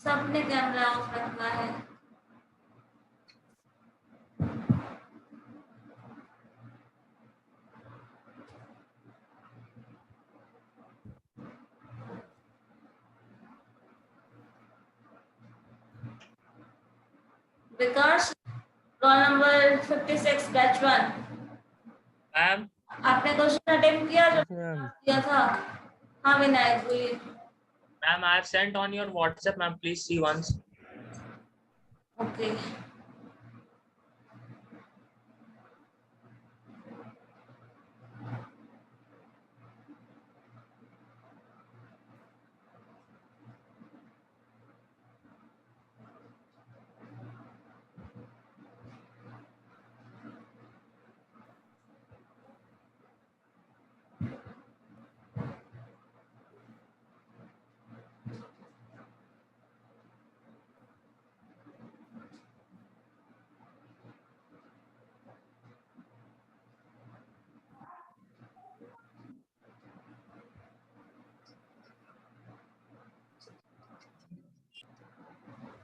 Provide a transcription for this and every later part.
सबने camera off रखा है। Vikas, roll number 56 batch 1। Ma'am आपने क्वेश्चन अटेम्प्ट किया जो मैम किया था? हाँ विनायक बोलिए। Ma'am I have sent on your WhatsApp ma'am, please see once. Okay.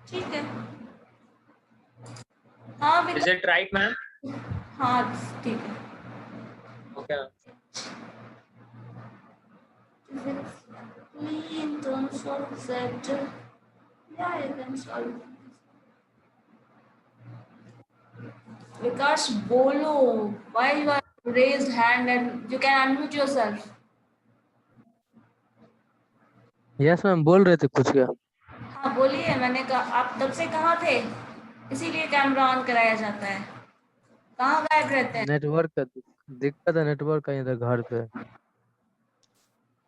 ठीक है। हाँ इज इट राइट मैम? हाँ ठीक है। Okay. In terms of Z, yeah, you can solve. Vikas, bolo. Why you are raised hand and you can unmute yourself. Yes ma'am बोल रहे थे कुछ क्या? हाँ बोलिए। मैंने कहा आप तब से कहाँ थे, इसीलिए कैमरा ऑन कराया जाता है। कहाँ गायब रहते हैं? नेटवर्क का दिक्कत है, नेटवर्क का इधर घर पे।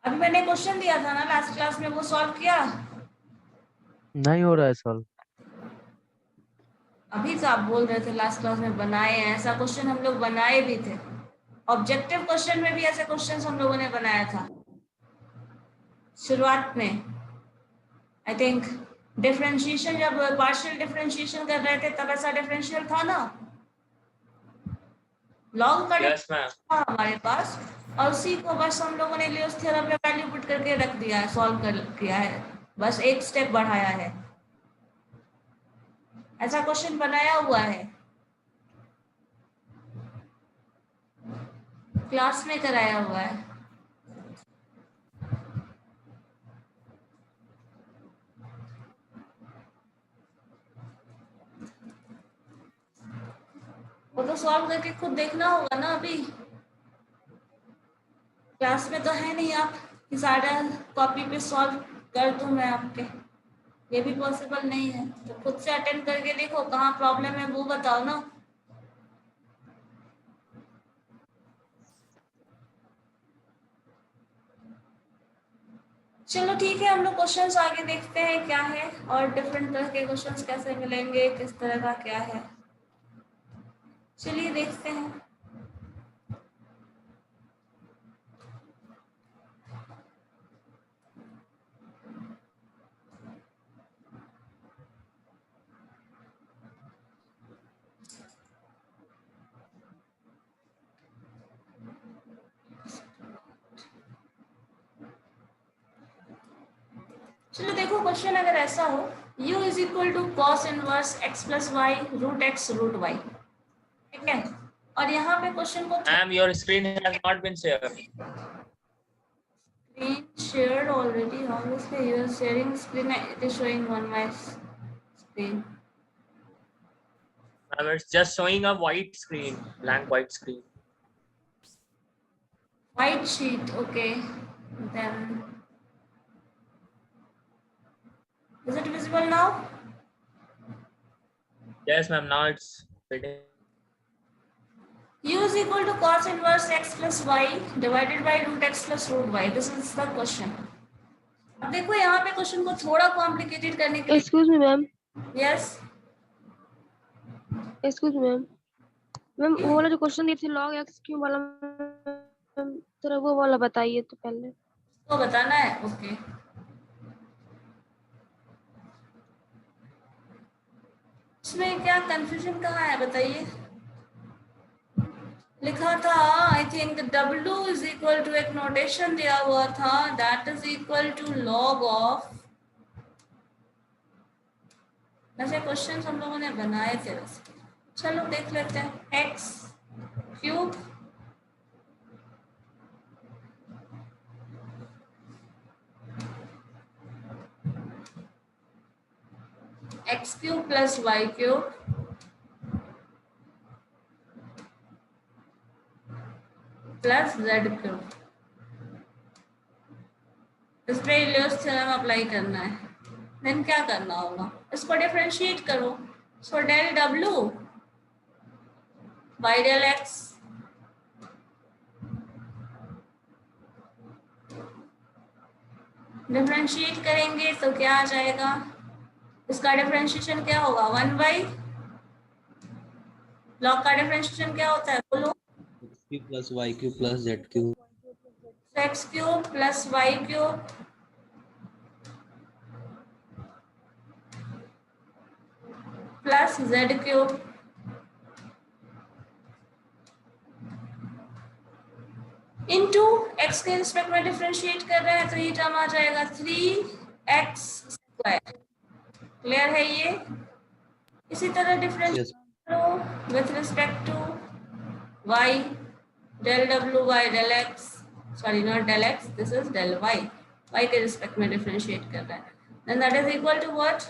अभी मैंने क्वेश्चन दिया था ना लास्ट क्लास में, वो सॉल्व किया? नहीं हो रहा है सॉल्व। अभी तो आप बोल रहे थे लास्ट क्लास में बनाए हैं, ऐसा क्वेश्चन हम लोग बनाए भी थे। ऑब्जेक्टिव क्वेश्चन में भी ऐसे क्वेश्चन हम लोगों ने बनाया था शुरुआत में। आई थिंक डिफरेंशिएशन, जब पार्शियल डिफरेंशिएशन कर रहे थे तब ऐसा डिफरेंशियल था ना, लॉग का यस मैम। था हमारे पास, और उसी को बस हम लोगों ने लियोस थ्योरम में वैल्यू पुट करके रख दिया है, सॉल्व कर किया है, बस एक स्टेप बढ़ाया है। ऐसा क्वेश्चन बनाया हुआ है, क्लास में कराया हुआ है। वो तो सॉल्व करके खुद देखना होगा ना। अभी क्लास में तो है नहीं आप कि सारा कॉपी पे सॉल्व कर दूं मैं आपके, ये भी पॉसिबल नहीं है। तो खुद से अटेंड करके देखो, कहाँ प्रॉब्लम है वो बताओ ना। चलो ठीक है, हम लोग क्वेश्चंस आगे देखते हैं क्या है, और डिफरेंट तरह के क्वेश्चंस कैसे मिलेंगे, किस तरह का क्या है, चलिए देखते हैं। चलो देखो, क्वेश्चन अगर ऐसा हो, u is equal to cos inverse x plus y root x root y, ठीक है। और यहाँ पे क्वेश्चन को ma'am your screen has not been share. screen shared already. Obviously, you are sharing screen. It is showing on my screen. Ma'am it's just showing a white screen, blank white screen. White sheet. Okay. Then is it visible now? Yes ma'am, now it's fitting. U is equal to cos inverse x plus y divided by root x plus root y. This is the question. अब देखो यहाँ पे question को थोड़ा complicated करने के लिए, excuse me ma'am, yes excuse me ma'am, ma'am वो वाला जो क्वेश्चन दिए थे log x क्यूब वाला, मैम थोड़ा वो वाला बताइए तो पहले। तो बताना है। ओके, इसमें क्या कंफ्यूजन कहाँ है बताइए। लिखा था I think W is equal to, एक नोटेशन दिया हुआ था, that is equal to log of ऐसे क्वेश्चन हम लोगों ने बनाए थे वैसे। चलो देख लेते हैं। X cube x cube plus y cube plus z cube. इस पे इलियस थ्योरम अप्लाई करना है। देन क्या करना होगा, इसको डिफरेंशिएट करो। सो डेल डब्ल्यू बाई डेल एक्स, डिफरेंशिएट करेंगे तो क्या आ जाएगा, इसका डिफरेंशिएशन क्या होगा, 1/, लॉग का डिफरेंशिएशन क्या होता है बोलो, x³ plus y³ plus z³ x cube plus y cube plus z cube into x के रिस्पेक्ट में डिफरेंशिएट कर रहे हैं तो ये टर्म आ जाएगा 3x²। क्लियर है ये। इसी तरह डिफरेंशिएट yes करो with respect to y, del w by del x, sorry not del x, this is del y, y के रिस्पेक्ट में डिफरेंशिएट कर रहा है। Then that is equal to what,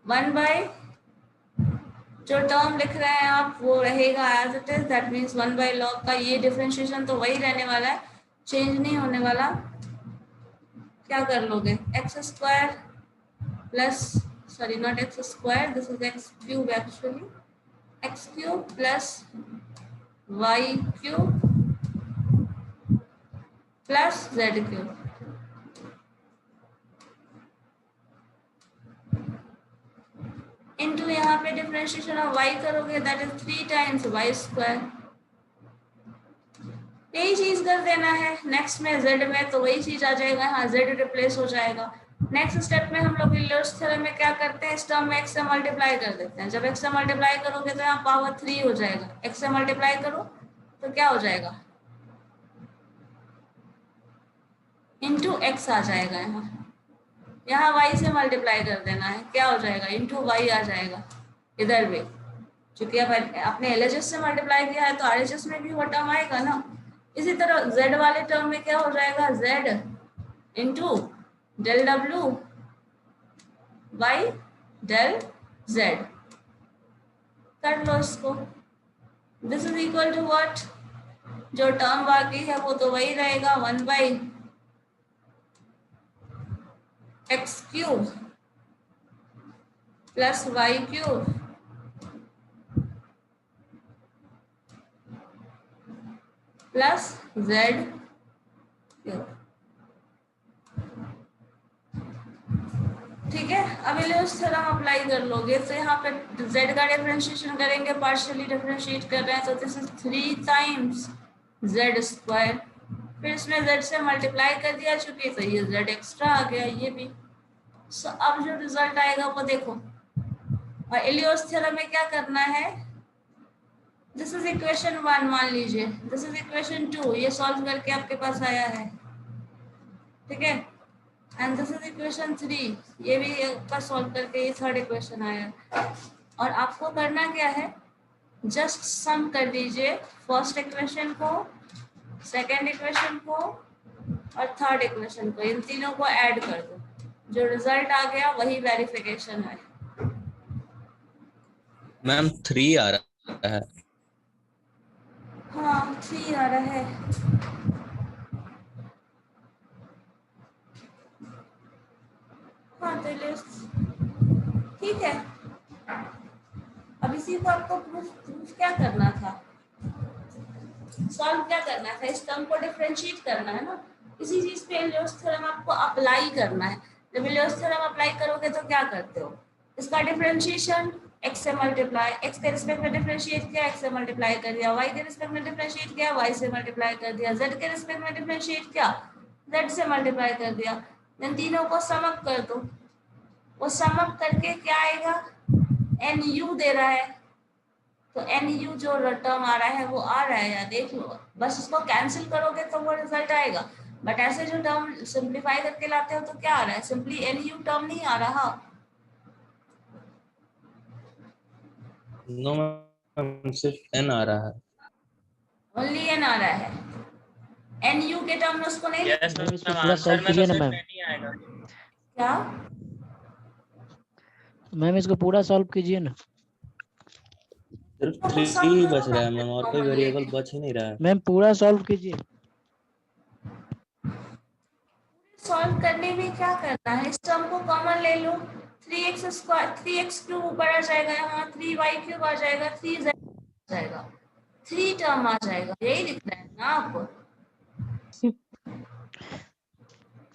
1/, जो टर्म लिख रहे हैं आप वो रहेगा as it is, that means 1/, log का ये डिफरेंशिएशन तो वही रहने वाला है, चेंज नहीं होने वाला। क्या कर लोगे, x² plus, sorry not x², this is x³ actually, x³ plus y³ plus z³। Into यहाँ पे डिफरेंशिएशन ऑफ y करोगे, दैट इज 3 टाइम्स y²। यही चीज कर देना है नेक्स्ट में z में, तो वही चीज आ जाएगा, यहाँ z रिप्लेस हो जाएगा। नेक्स्ट स्टेप में हम लोग इलियस थ्योरम में क्या करते हैं, इस टर्म में x से मल्टीप्लाई कर देते हैं। जब x से मल्टीप्लाई करोगे तो यहाँ पावर 3 हो जाएगा, x से मल्टीप्लाई करो तो क्या हो जाएगा, इंटू x आ जाएगा। यहाँ y से मल्टीप्लाई कर देना है, क्या हो जाएगा, इंटू y आ जाएगा इधर भी। चूंकि अब आपने LHS से मल्टीप्लाई किया है तो RHS में भी वो टर्म आएगा ना। इसी तरह z वाले टर्म में क्या हो जाएगा, z इंटू डेल डब्ल्यू बाई डेल z। कर लो इसको, this is equal to what, जो टर्म बाकी है वो तो वही रहेगा, 1/, x³ plus y³ plus z³। ठीक है। अब इलियस थ्योरम अप्लाई कर लोगे तो यहाँ पे z का डिफरेंशिएशन करेंगे, पार्शियली डिफरेंशिएट कर रहे हैं तो दिस इज 3 टाइम्स z²। फिर इसमें z से मल्टीप्लाई कर दिया चूंकि, तो ये z एक्स्ट्रा आ गया ये भी। सो अब जो रिजल्ट आएगा वो देखो। और इलियस थ्योरम में क्या करना है, दिस इज इक्वेशन 1 मान लीजिए, दिस इज इक्वेशन 2, ये सॉल्व करके आपके पास आया है, ठीक है। एंड दिस इज इक्वेशन 3, ये भी आपका सॉल्व करके ये थर्ड इक्वेशन आया है। और आपको करना क्या है, जस्ट सम कर दीजिए फर्स्ट इक्वेशन को, सेकेंड इक्वेशन को और थर्ड इक्वेशन को, इन तीनों को ऐड कर दो, जो रिजल्ट आ गया वही वेरिफिकेशन है। मैम 3 आ रहा है। हाँ 3 आ रहा है। हाँ तो ठीक है। अब इसी को आपको प्रूफ क्या करना था, सॉल्व क्या करना था, इस टर्म को डिफरेंशिएट करना है ना। इसी चीज पे इलियस थ्योरम आपको अप्लाई करना है। जब इलियस थ्योरम अप्लाई करोगे तो क्या करते हो, इसका डिफरेंशिएशन x से मल्टीप्लाई, x के रिस्पेक्ट में डिफरेंशिएट किया, x से मल्टीप्लाई कर दिया, y के रिस्पेक्ट में डिफरेंशिएट किया, y से मल्टीप्लाई कर दिया, z के रिस्पेक्ट में डिफरेंशिएट किया, z से मल्टीप्लाई कर दिया। देन तीनों को सम अप कर दो, वो सम अप करके क्या आएगा, nu दे रहा है, तो nu जो टर्म आ रहा है वो आ रहा है, या देख लो, बस उसको कैंसिल करोगे तो वो रिजल्ट आएगा। बट ऐसे जो टर्म सिंप्लीफाई करके लाते हो तो क्या आ रहा है, सिंपली nu टर्म नहीं आ रहा, नो मैम, सिर्फ n आ रहा है। ओनली एन आ रहा है, एन यू के टर्म में उसको नहीं यस मैम इसको मैम, पूरा आंसर सॉल्व में तो कीजिए ना सिर्फ मैम। n ही आएगा। क्या? मैम इसको पूरा सॉल्व कीजिए ना। सिर्फ तो 3 सम ही बच दोनों रहा है का मैम, और कोई कॉमन वेरिएबल लेंगे। बच ही नहीं रहा है। मैम पूरा सॉल्व कीजिए। सॉल्व करने में क्या करना है, इस टर्म को कॉमन ले लो, 3x स्क्वायर 3x क्यूब ऊपर आ जाएगा, यहाँ 3y क्यूब आ जाएगा, 3z आ जाएगा, 3 टर्म आ जाएगा, यही दिख रहा है ना आपको?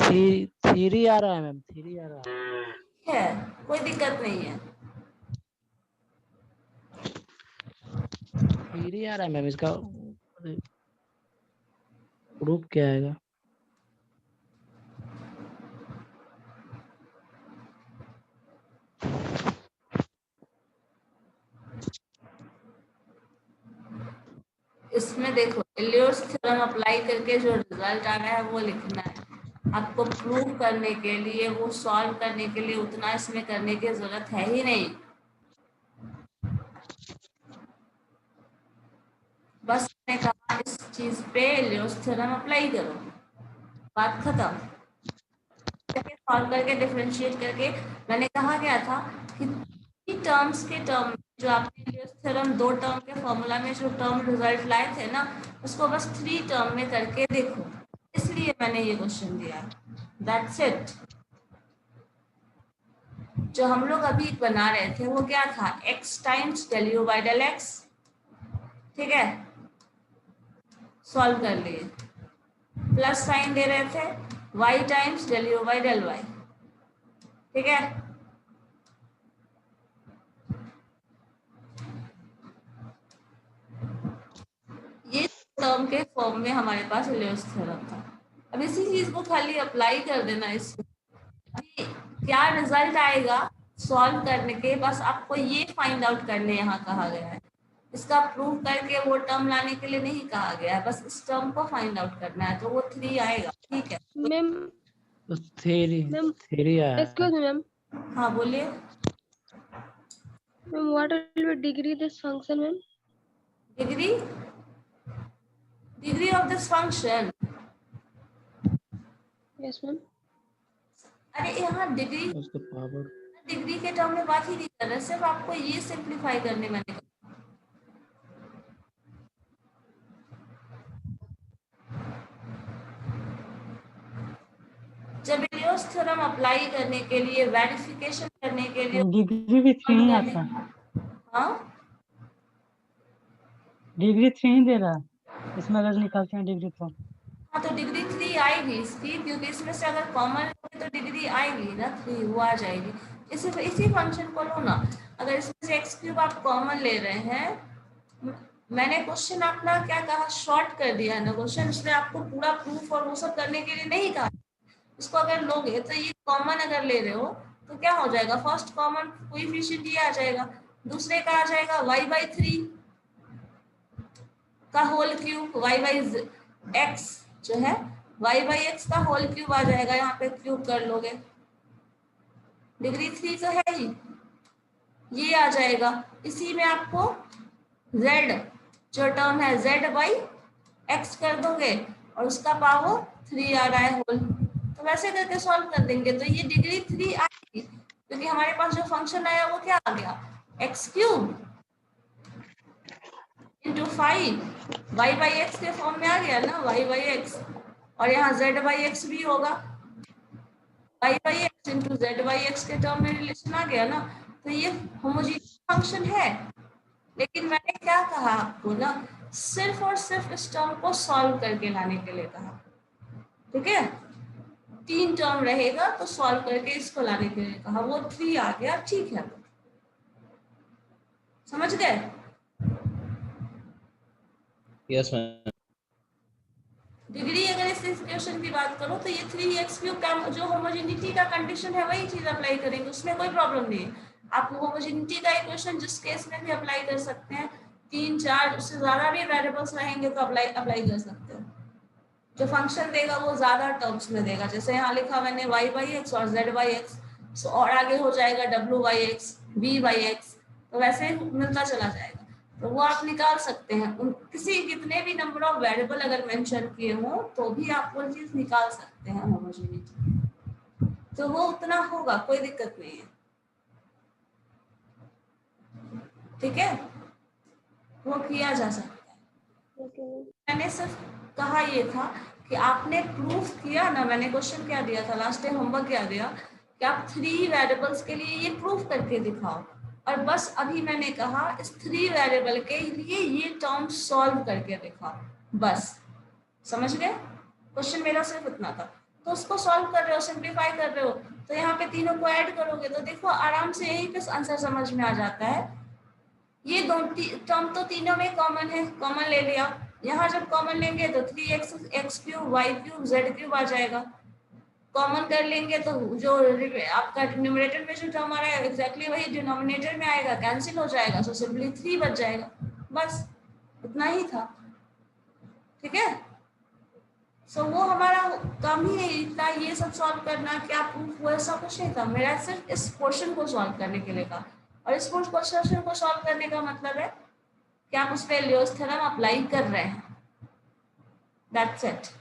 थ्री आ रहा है मैम, 3 आ रहा है। है, कोई दिक्कत नहीं है। 3 आ रहा है मैम, इसका प्रूफ क्या आएगा? इसमें देखो इलियट्स थ्योरम अप्लाई करके जो रिजल्ट आ रहा है वो लिखना है। आपको प्रूव करने के लिए, वो सॉल्व करने के लिए उतना इसमें करने की जरूरत है ही नहीं। बस मैंने कहा इस चीज पे इलियट्स थ्योरम अप्लाई करो, बात खत्म। सॉल्व करके डिफरेंशिएट करके मैंने कहा गया था कि टर्म्स के टर्म जो आपने इलियट्स थ्योरम 2 टर्म के फॉर्मूला में जो टर्म रिजल्ट लाए थे ना, उसको बस 3 टर्म में करके देखो, इसलिए मैंने ये क्वेश्चन दिया। That's it. जो हम लोग अभी बना रहे थे वो क्या था, x times del u by del x, ठीक है, सॉल्व कर लिए। प्लस साइन दे रहे थे y times del u by del y, ठीक है। ये टर्म के फॉर्म में हमारे पास इलियट्स थ्योरम था। अब इसी चीज को खाली अप्लाई कर देना इसमें, अभी क्या रिजल्ट आएगा सॉल्व करने के, बस आपको ये फाइंड आउट करने यहाँ कहा गया है। इसका प्रूव करके वो टर्म लाने के लिए नहीं कहा गया है, बस इस टर्म को फाइंड आउट करना है, तो वो 3 आएगा, ठीक है। मैम तो थ्री मैम आया है। एक्सक्यूज मी मैम, हाँ बोलिए। Ma'am what will be degree this function ma'am? Degree, degree of this function, yes ma'am. अरे यहाँ डिग्री, उसका पावर डिग्री के टर्म में बात ही नहीं कर रहे, सिर्फ आपको ये सिंप्लीफाई करने मैंने कहा। जब इलियट्स थ्योरम अप्लाई करने के लिए, वेरिफिकेशन करने के लिए, डिग्री भी 3 ही आता है, हाँ डिग्री 3 ही दे रहा है इसमें अगर निकालते हैं डिग्री तो। हाँ, तो डिग्री 3 आएगी इसकी, क्योंकि इसमें से अगर कॉमन लोगे तो डिग्री आएगी ना 3, वो आ जाएगी। इसी फंक्शन को लो ना, अगर इसमें से एक्स क्यूब आप कॉमन ले रहे हैं, मैंने क्वेश्चन अपना क्या कहा, शॉर्ट कर दिया है ना क्वेश्चन, इसमें आपको पूरा प्रूफ और वो सब करने के लिए नहीं कहा। इसको अगर लोगे तो ये कॉमन अगर ले रहे हो तो क्या हो जाएगा, फर्स्ट कॉमन कोएफिशिएंट ये आ जाएगा, दूसरे का आ जाएगा y/3 का होल क्यूब, y/x जो है y/x का होल क्यूब आ जाएगा, यहाँ पे क्यूब कर लोगे, डिग्री 3 तो है ही, ये आ जाएगा। इसी में आपको z जो टर्म है z/x कर दोगे और उसका पावर 3 आ रहा है होल, तो वैसे करके सॉल्व कर देंगे तो ये डिग्री 3 आएगी, क्योंकि हमारे पास जो फंक्शन आया वो क्या आ गया, x³ इंटू 5 y/x के फॉर्म में आ गया ना, y/x, और यहाँ z/x भी होगा, y/x इंटू z/x के टर्म में रिलेशन आ गया ना, तो ये होमोजीनियस फंक्शन है। लेकिन मैंने क्या कहा आपको ना, सिर्फ और सिर्फ इस टर्म को सॉल्व करके लाने के लिए कहा, ठीक है। 3 टर्म रहेगा तो सॉल्व करके इसको लाने के लिए कहा, वो 3 आ गया, ठीक है, समझ गए। Yes ma'am. डिग्री अगर इस इक्वेशन की बात करो तो ये 3x³ का जो होमोजेनिटी का कंडीशन है वही चीज अप्लाई करेंगे, उसमें कोई प्रॉब्लम नहीं है। आप होमोजेनिटी का इक्वेशन जिस केस में भी अप्लाई कर सकते हैं, 3 4 उससे ज्यादा भी वेरिएबल्स रहेंगे तो अप्लाई कर सकते हैं। जो फंक्शन देगा वो ज्यादा टर्म्स में देगा, जैसे यहाँ लिखा मैंने y/x और z/x, और आगे हो जाएगा w/x v/x, तो वैसे ही मिलता चला जाएगा, तो वो आप निकाल सकते हैं। उन किसी कितने भी नंबर ऑफ वेरिएबल अगर मेंशन किए हो तो भी आप वो चीज निकाल सकते हैं होमोजेनिटी, तो वो उतना होगा, कोई दिक्कत नहीं है। ठीक है, वो किया जा सकता है। Okay ma'am. मैंने सिर्फ कहा ये था कि आपने प्रूफ किया ना, मैंने क्वेश्चन क्या दिया था लास्ट टाइम, होमवर्क क्या दिया कि आप 3 वेरिएबल्स के लिए ये प्रूफ करके दिखाओ, और बस अभी मैंने कहा इस 3 वेरिएबल के लिए ये टर्म सॉल्व करके दिखाओ, बस। समझ गए? क्वेश्चन मेरा सिर्फ इतना था। तो उसको सॉल्व कर रहे हो, सिंप्लीफाई कर रहे हो, तो यहाँ पे तीनों को ऐड करोगे तो देखो आराम से यही का आंसर समझ में आ जाता है। ये दो टर्म तो तीनों में कॉमन है, कॉमन ले लिया। यहाँ जब कॉमन लेंगे तो 3x x³ y³ z³ आ जाएगा। कॉमन कर लेंगे तो जो आपका न्यूमरेटर में जो टर्म आ रहा है एग्जैक्टली वही डिनोमिनेटर में आएगा, कैंसिल हो जाएगा, सो सिंपली 3 बच जाएगा, बस इतना ही था। ठीक है, सो वो हमारा काम ही है इतना, ये सब सॉल्व करना, क्या प्रूफ हुआ, ऐसा कुछ नहीं था। मेरा सिर्फ इस क्वेश्चन को सॉल्व करने के लिए था, और इस क्वेश्चन को सॉल्व करने का मतलब है कि आप उस पर लियोस थ्योरम अप्लाई कर रहे हैं, दैट्स इट।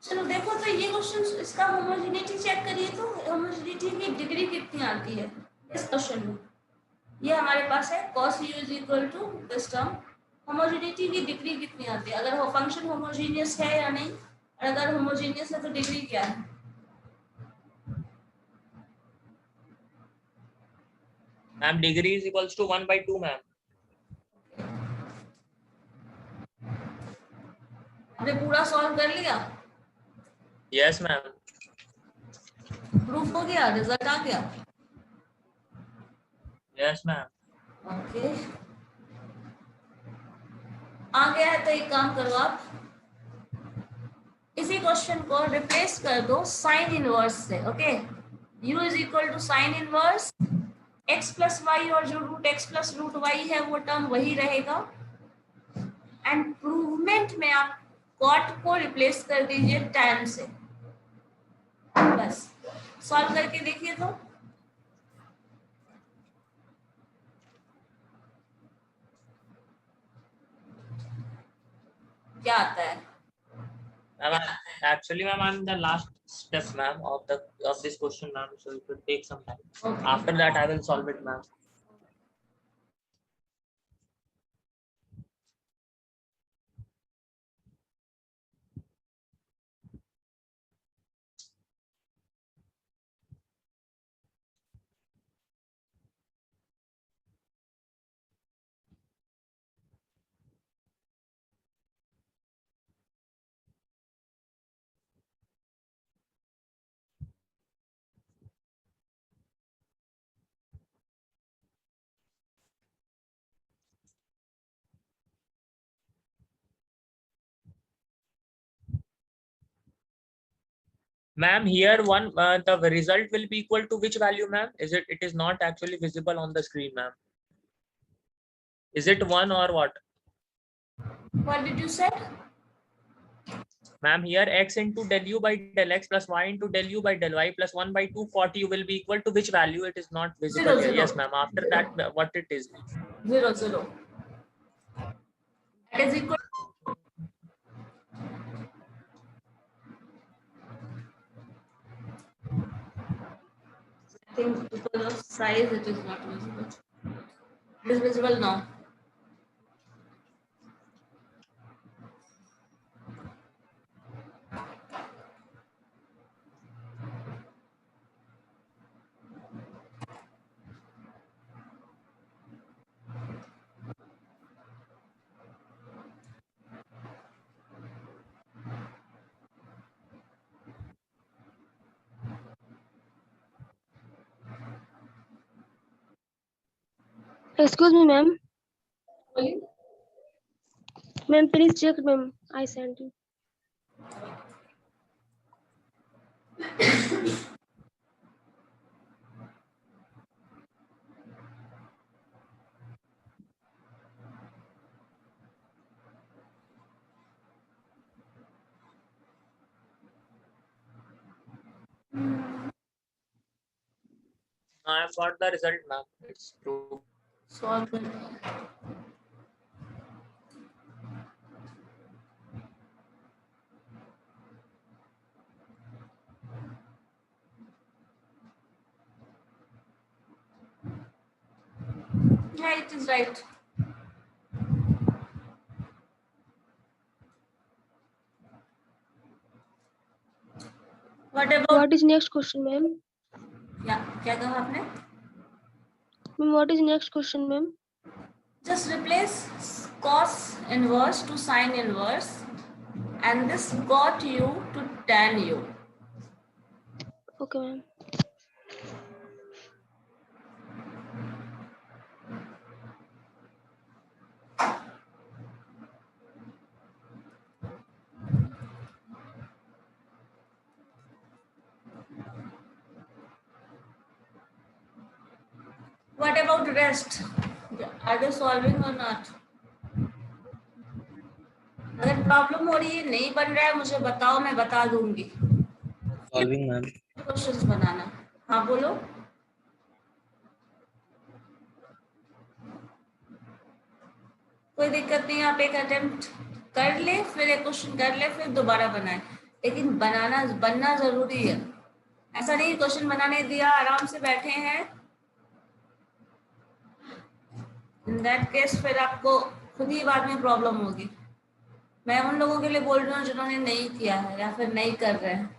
चलो देखो, तो ये क्वेश्चन, इसका होमोजेनिटी चेक करिए, तो होमोजेनिटी की डिग्री कितनी आती है इस क्वेश्चन में। ये हमारे पास है cos u is equal to this term, homogeneity की डिग्री कितनी आती है, अगर वो फंक्शन होमोजीनियस है या नहीं, और अगर होमोजीनियस है तो डिग्री क्या है। Ma'am degree is equals to 1/2 ma'am. आपने पूरा सॉल्व कर लिया, यस मैम। प्रूफ हो गया, रिजल्ट आ गया। Yes ma'am. ओके, आ गया है तो एक काम करो, आप इसी क्वेश्चन को रिप्लेस कर दो साइन इनवर्स से। Okay, u is equal to sine inverse x plus y, और जो root x plus root y है वो टर्म वही रहेगा, एंड प्रूवमेंट में आप कॉट को रिप्लेस कर दीजिए tan से, बस। सॉल्व करके देखिए तो क्या आता है। Ma'am, actually, ma'am, I'm the last step, ma'am, of this question, ma'am. So it will take some time. Okay. After that, I will solve it, ma'am. Ma'am, here the result will be equal to which value, ma'am? It is not actually visible on the screen, ma'am. Is it 1 or what? What did you say? Ma'am, here x into del u by del x plus y into del u by del y plus 1/2 40 will be equal to which value? It is not visible 0, here. 0. Yes, ma'am. After that, what it is? 0, 0. That is equal. I think because of size, it is not visible. It is visible now. Excuse me, ma'am. Ma'am, please check, ma'am. I sent you. I've got the result, ma'am. It's true. Solve it. Yeah, it is right. What about What is next question, ma'am? yeah, क्या कहा आपने? Ma'am, what is next question, ma'am? Just replace cos inverse to sine inverse, and this got u to tan u. Okay, ma'am. What about rest? Are they solving or not? अगर problem हो रही है नहीं बन रहा है मुझे बताओ मैं बता दूंगी Solving, ma'am. क्वेश्चंस बनाना हाँ बोलो कोई दिक्कत नहीं आप एक अटेम्प्ट कर ले फिर एक क्वेश्चन कर ले फिर दोबारा बनाए लेकिन बनना जरूरी है ऐसा नहीं क्वेश्चन बनाने दिया आराम से बैठे हैं इन दैट केस फिर आपको खुद ही बाद में प्रॉब्लम होगी मैं उन लोगों के लिए बोल रही हूँ जिन्होंने नहीं किया है या फिर नहीं कर रहे हैं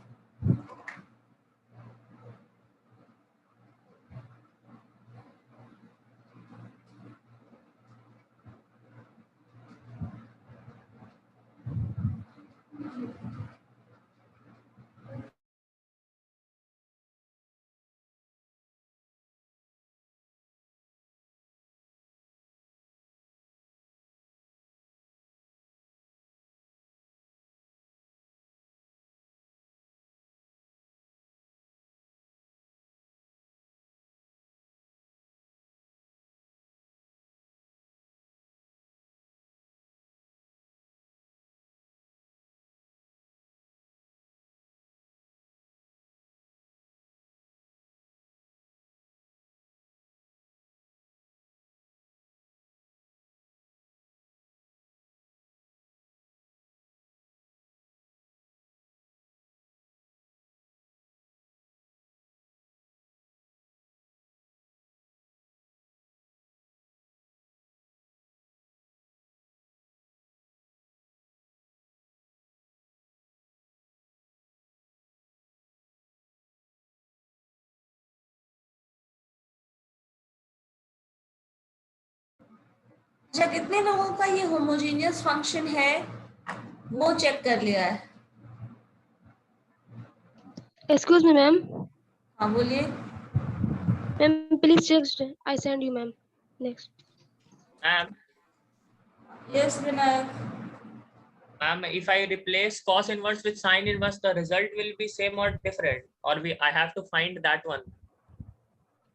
अच्छा कितने लोगों का ये होमोजेनियस फंक्शन है वो चेक कर लिया है Excuse me, ma'am. हाँ बोलिए Ma'am, please check. I send you, ma'am. Next. Ma'am, yes Vinayak ma'am, if I replace cos inverse with sine inverse, the result will be same or different, or I have to find that one.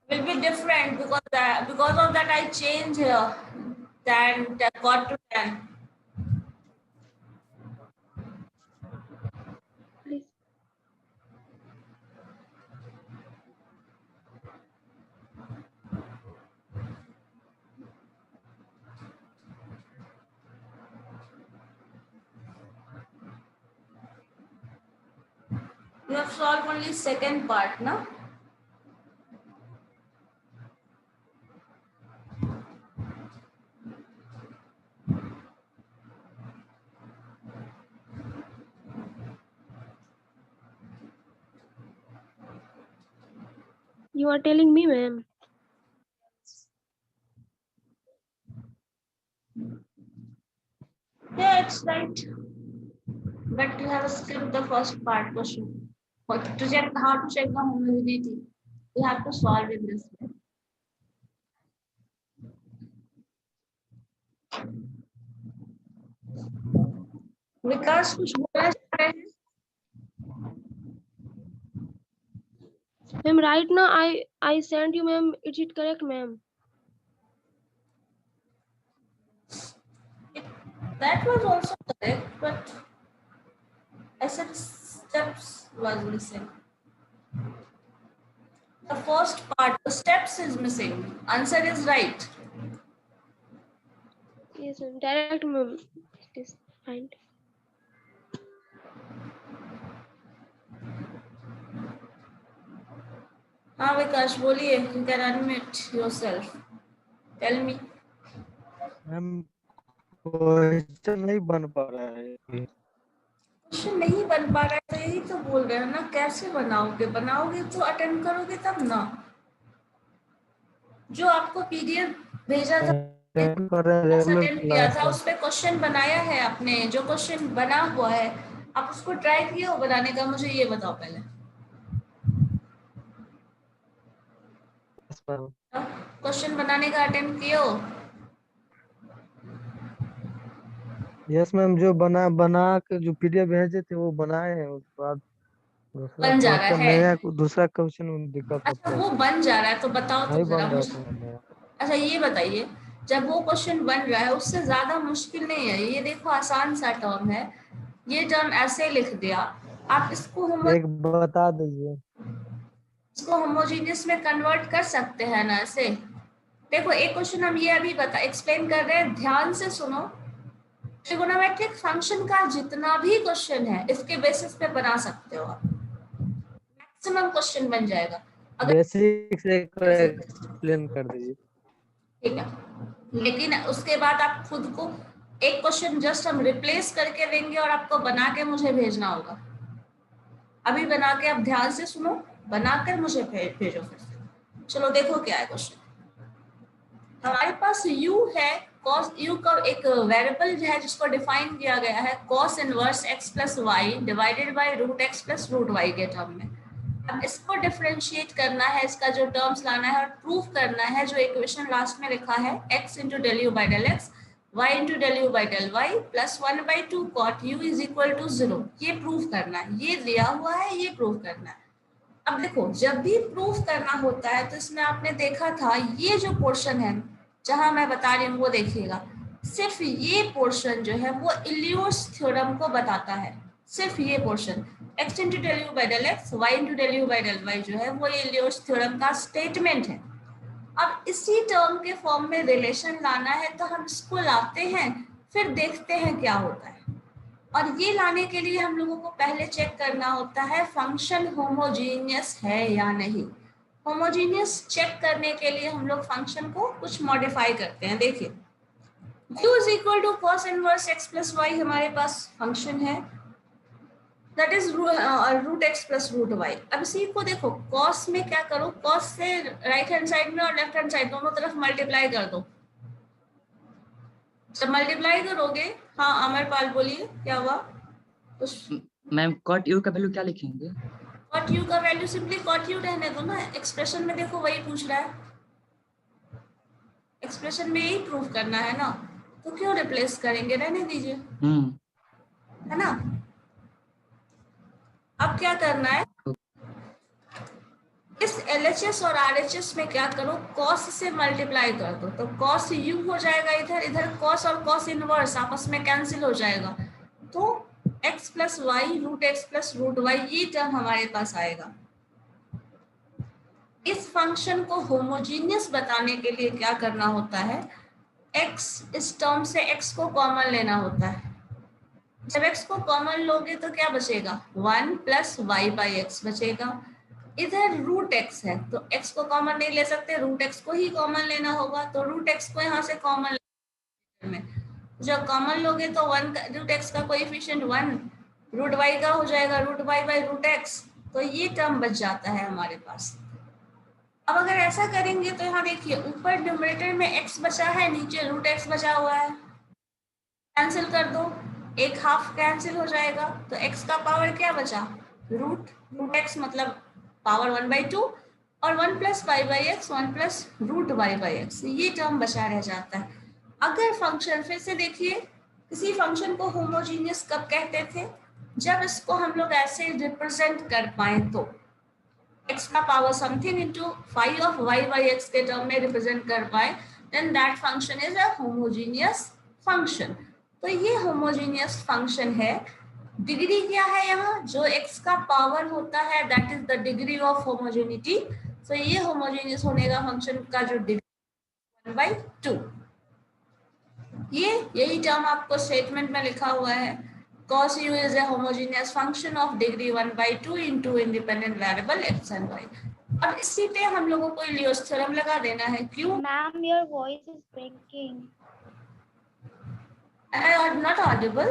will be different because of that I change here tan cot to tan Please. you have solved only second part na You are telling me, ma'am. yeah it's right but you have skipped the first part question but to check how to check the homogeneity you have to solve in this way विकास कुछ बोलना चाह रहे हैं Ma'am, right now I sent you, ma'am. Is it correct, ma'am? That was also correct, but I said steps was missing. The first part, the steps is missing. Answer is right. Yes, ma'am. Direct, ma'am. It is fine. हाँ विकास बोलिए, you can unmute yourself. Tell me. Ma'am question नहीं बन पा रहा है ये। Question नहीं बन पा रहा है तो यही तो बोल रहे हैं ना, कैसे बनाओगे? बनाओगे तो अटेंड करोगे तब ना। जो आपको पीडीएफ भेजा था, अटेंड कर रहे हैं रेगुलर अटेंड किया क्लास था, उस पे क्वेश्चन बनाया है आपने? जो क्वेश्चन बना हुआ है आप उसको ट्राई किए हो बनाने का? मुझे ये बताओ पहले। क्वेश्चन बनाने का अटेम्प्ट किए हो? यस मैम, जो बना के जो पीडीएफ भेजे थे वो बनाए हैं, उसके बाद दूसरा बन जा रहा क्वेश्चन है? नया दूसरा क्वेश्चन में दिक्कत अच्छा होता है वो सर। बन जा रहा है तो बताओ तो नहीं जरा बन रहा मुझे। था नया। अच्छा ये बताइए, जब वो क्वेश्चन बन रहा है उससे ज्यादा मुश्किल नहीं है, ये देखो आसान सा टर्म है, ये टर्म ऐसे लिख दिया, आप इसको एक बता दीजिए। इसको होमोजेनियस में कन्वर्ट कर सकते हैं ना ऐसे। देखो एक क्वेश्चन हम ये अभी एक्सप्लेन कर रहे हैं, ध्यान से सुनो। ट्रिगोनोमेट्रिक फंक्शन का जितना भी क्वेश्चन है इसके बेसिस पे बना सकते हो आप, मैक्सिमम क्वेश्चन बन जाएगा। अगर बेसिक से एक्सप्लेन कर दीजिए। ठीक है, लेकिन उसके बाद आप खुद को एक क्वेश्चन जस्ट हम रिप्लेस करके देंगे और आपको बना के मुझे भेजना होगा। अभी बना के आप ध्यान से सुनो, बनाकर मुझे भेजो फिर से। चलो देखो क्या है क्वेश्चन। हमारे पास u है, cos u का एक वेरिएबल है जिसको डिफाइन किया गया है cos inverse x plus y divided by root x plus root y के टर्म में। अब इसको डिफरेंशिएट करना है, इसका जो टर्म्स लाना है और प्रूफ करना है, जो इक्वेशन लास्ट में लिखा है x into del u by del x y into del u by del y plus 1/2 cot u is equal to 0, ये प्रूफ करना है। ये दिया हुआ है, ये प्रूफ करना है। अब देखो जब भी प्रूफ करना होता है तो इसमें आपने देखा था ये जो पोर्शन है जहां मैं बता रही हूँ वो देखिएगा, सिर्फ ये पोर्शन जो है वो इलियोस थ्योरम को बताता है। सिर्फ ये portion x into del u by del x y into del u by del y जो है वो इलियोस थ्योरम का स्टेटमेंट है। अब इसी टर्म के फॉर्म में रिलेशन लाना है तो हम इसको लाते हैं, फिर देखते हैं क्या होता है। और ये लाने के लिए हम लोगों को पहले चेक करना होता है फंक्शन होमोजीनियस है या नहीं। होमोजीनियस चेक करने के लिए हम लोग फंक्शन को कुछ मॉडिफाई करते हैं। देखिए u is equal to cos inverse x plus y हमारे पास फंक्शन है, that is root x plus root y. अब इसी को देखो कॉस में क्या करो, कॉस से राइट हैंड साइड में और लेफ्ट हैंड साइड दोनों तरफ मल्टीप्लाई कर दो। जब मल्टीप्लाई करोगे, हाँ अमरपाल बोलिए क्या हुआ? मैम कॉट यू का वैल्यू क्या लिखेंगे? कॉट यू का वैल्यू सिंपली कॉट यू रहने दो ना, एक्सप्रेशन में देखो वही पूछ रहा है, एक्सप्रेशन में यही प्रूफ करना है ना, तो क्यों रिप्लेस करेंगे, रहने दीजिए, है ना। अब क्या करना है, इस LHS और RHS में क्या करो, cos से मल्टीप्लाई कर दो, तो cos u हो जाएगा, इधर इधर cos और cos इनवर्स आपस में कैंसिल हो जाएगा, तो x plus y root x plus root y ये टर्म हमारे पास आएगा। इस फंक्शन को होमोजीनियस बताने के लिए क्या करना होता है, x इस टर्म से x को कॉमन लेना होता है। जब x को कॉमन लोगे तो क्या बचेगा, 1 प्लस वाई बाई एक्स बचेगा। इधर रूट x है तो x को कॉमन नहीं ले सकते, रूट x को ही कॉमन लेना होगा, तो रूट x को यहाँ से कॉमन में जब कॉमन लोगे तो 1 रूट x का कोएफिशिएंट 1, रूट y का हो जाएगा root y by root x, तो ये टर्म बच जाता है हमारे पास। अब अगर ऐसा करेंगे तो यहाँ देखिए ऊपर न्यूमरेटर में x बचा है, नीचे रूट x बचा हुआ है, कैंसिल कर दो, एक हाफ कैंसिल हो जाएगा, तो x का पावर क्या बचा, रूट x मतलब पावर 1/2 और 1 plus y by x 1 plus root y by x, ये टर्म बचा रह जाता है। अगर फंक्शन फिर से देखिए, किसी फंक्शन को होमोजीनियस कब कहते थे, जब इसको हम लोग ऐसे रिप्रेजेंट कर पाए तो x का power something into five of y by x के टर्म में रिप्रेजेंट कर पाए, then that function is a homogeneous function. तो ये होमोजीनियस फंक्शन है। डिग्री क्या है यहाँ, जो x का पावर होता है that is the degree of homogeneity. तो ये होमोजीनियस होने का फंक्शन का जो डिग्री 1/2, यही टर्म आपको स्टेटमेंट में लिखा हुआ है। cos u is a homogeneous function of degree 1/2 into independent variable x and y। अब इसी पे हम लोगों को इलियोस थ्योरम लगा देना है। क्यों? Ma'am, your voice is breaking. I am not audible.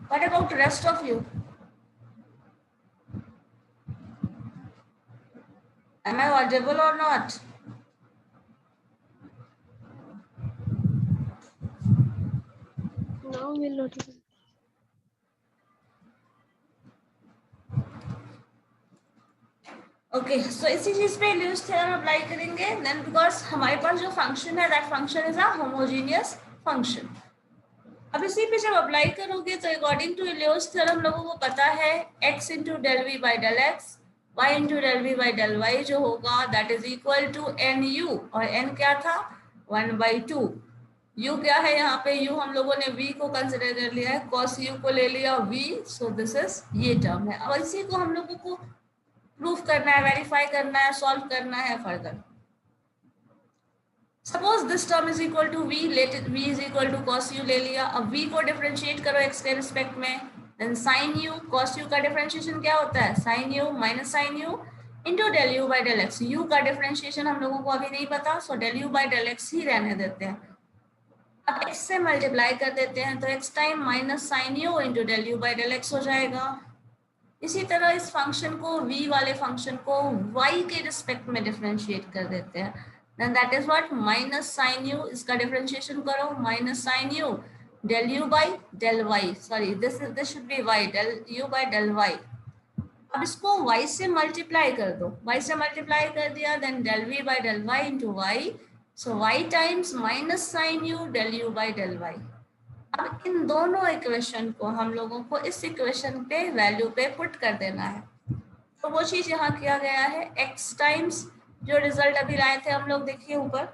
What about rest of you? Am I audible or not? Now we'll notice. Okay, so इसी चीज पे इलियोस थ्योरम अप्लाई करेंगे। देन बिकॉज हमारे पास जो फंक्शन है that function is a homogeneous function. अब इसी पे जब अप्लाई करोगे तो अकॉर्डिंग टू इलियोस थ्योरम लोगों को पता है x into del v by del x, y into del v by del y जो होगा that is equal to n u, और n क्या था 1/2। u क्या है यहाँ पे, u हम लोगों ने v को कंसिडर कर लिया है, cos u को ले लिया v, सो दिस इज ये टर्म है। अब इसी को हम लोगों को प्रूफ करना है, वेरीफाई करना है, सॉल्व करना है further. Suppose this term is equal to v, let v is equal to cos u ले लिया। अब v को डिफरेंशिएट करो x के रिस्पेक्ट में, then sin u, cos u का डिफरेंशिएशन क्या होता है sin u minus sin u into del u by del x. u का डिफरेंशिएशन हम लोगों को अभी नहीं पता, so del u by del x ही रहने देते हैं। अब x से मल्टीप्लाई कर देते हैं तो x time minus sin u into del u by del x हो जाएगा। इसी तरह इस फंक्शन को v वाले फंक्शन को y के रिस्पेक्ट में डिफरेंशिएट कर देते हैं, then that is what minus sin u। इसका डिफरेंशिएशन करो minus sin u del u by del y, sorry this should be y del u by del y। अब इसको y से मल्टीप्लाई कर दो, y से मल्टीप्लाई कर दिया then del v by del y into y, so y times minus sin u del u by del y। अब इन दोनों इक्वेशन को हम लोगों को इस इक्वेशन पे वैल्यू पे पुट कर देना है। तो वो चीज यहाँ किया गया है, x टाइम्स जो रिजल्ट अभी लाए थे हम लोग, देखिए ऊपर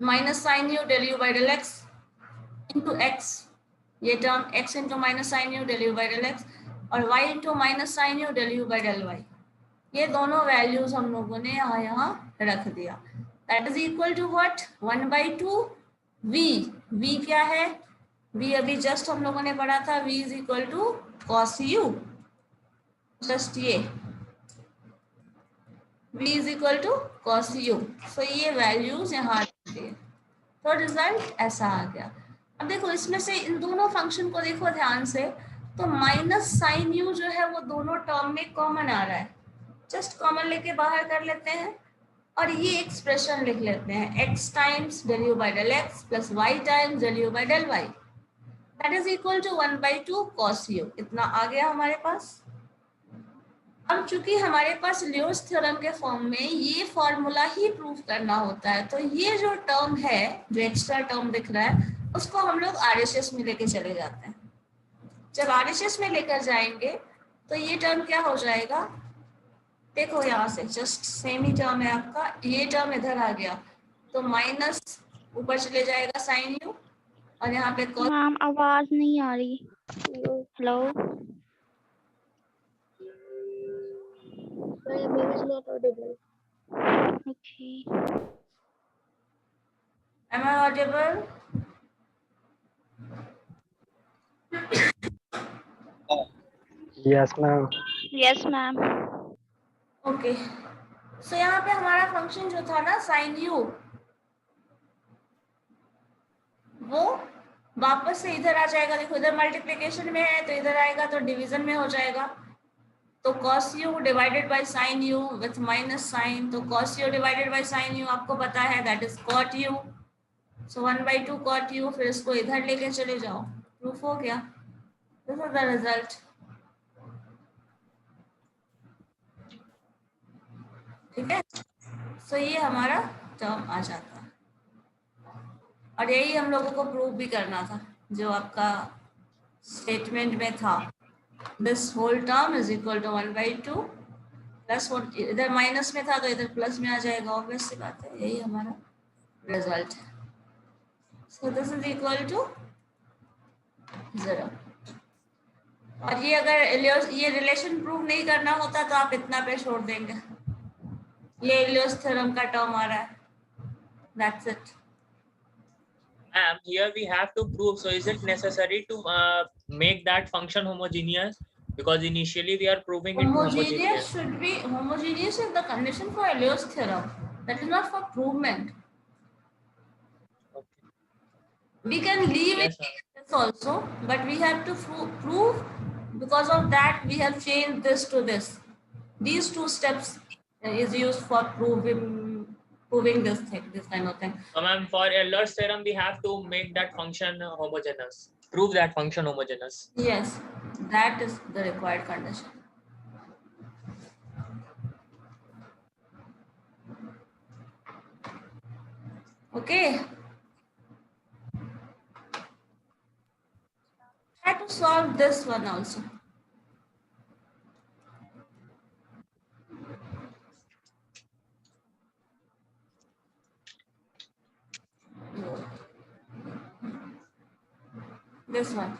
minus sine u del u by del x into x, ये term x into minus sine u del u by del x, और y into minus sine u del u by del y. ये दोनों values हम लोगों ने यहाँ रख दिया। That is equal to what 1/2 v क्या है, v अभी जस्ट हम लोगों ने पढ़ा था, v is equal to cos u, just ये v is equal to cos u। So ये वैल्यूज यहाँ दिए, तो रिजल्ट ऐसा आ गया। अब देखो इसमें से इन दोनों फंक्शन को देखो ध्यान से, तो माइनस साइन u जो है वो दोनों टर्म में कॉमन आ रहा है, जस्ट कॉमन लेके बाहर कर लेते हैं और ये एक्सप्रेशन लिख लेते हैं x times del u by del x plus y times del u by del y, that is equal to 1/2 cos u। इतना आ गया हमारे पास। अब चूंकि हमारे पास लियोस थ्योरम के फॉर्म में ये फॉर्मूला ही प्रूफ करना होता है, तो ये जो टर्म है, जो एक्स्ट्रा टर्म दिख रहा है, उसको हम लोग RHS में लेके चले जाते हैं। जब RHS में लेकर जाएंगे तो ये टर्म क्या हो जाएगा, देखो यहाँ से जस्ट सेम ही टर्म है आपका, ये टर्म इधर आ गया तो माइनस ऊपर चले जाएगा साइन यू, और यहाँ पे cos। मैम आवाज नहीं आ रही। Hello okay, Am I audible? Yes ma'am. Yes ma'am. Okay, so यहाँ पे हमारा फंक्शन जो था ना साइन यू, वो वापस से इधर आ जाएगा। देखो इधर मल्टीप्लिकेशन में है तो इधर आएगा तो डिवीजन में हो जाएगा, तो cos u divided by sin u with minus sine, तो cos u divided by sin u आपको पता है that is cot u, so 1/2 cot u। फिर इसको इधर लेके चले जाओ, प्रूफ हो गया। This is the result. ठीक है, सो ये हमारा टर्म आ जाता है, और यही हम लोगों को प्रूव भी करना था जो आपका स्टेटमेंट में था। This whole term is equal to 1/2 plus 1, इधर माइनस में था तो इधर प्लस में आ जाएगा, ऑब्वियस सी बात है, यही हमारा रिजल्ट है. So this is equal to 0. और ये अगर ये रिलेशन प्रूव नहीं करना होता तो आप इतना पे छोड़ देंगे. ये इलियोस थ्योरम का टर्म आ रहा है. That's it. Here we have to prove. So is it necessary to make that function homogeneous? Because initially we are proving it homogeneous. Should be homogeneous is the condition for Elio's theorem. That is not for provement. Okay. We can leave Yes, it this also, but we have to prove. Because of that, we have changed this to this. These two steps is used for proving this thing, this kind of thing. So ma'am, for Euler's theorem, we have to make that function homogeneous. Prove that function homogeneous. Yes, that is the required condition. Okay. Try to solve this one also. This one.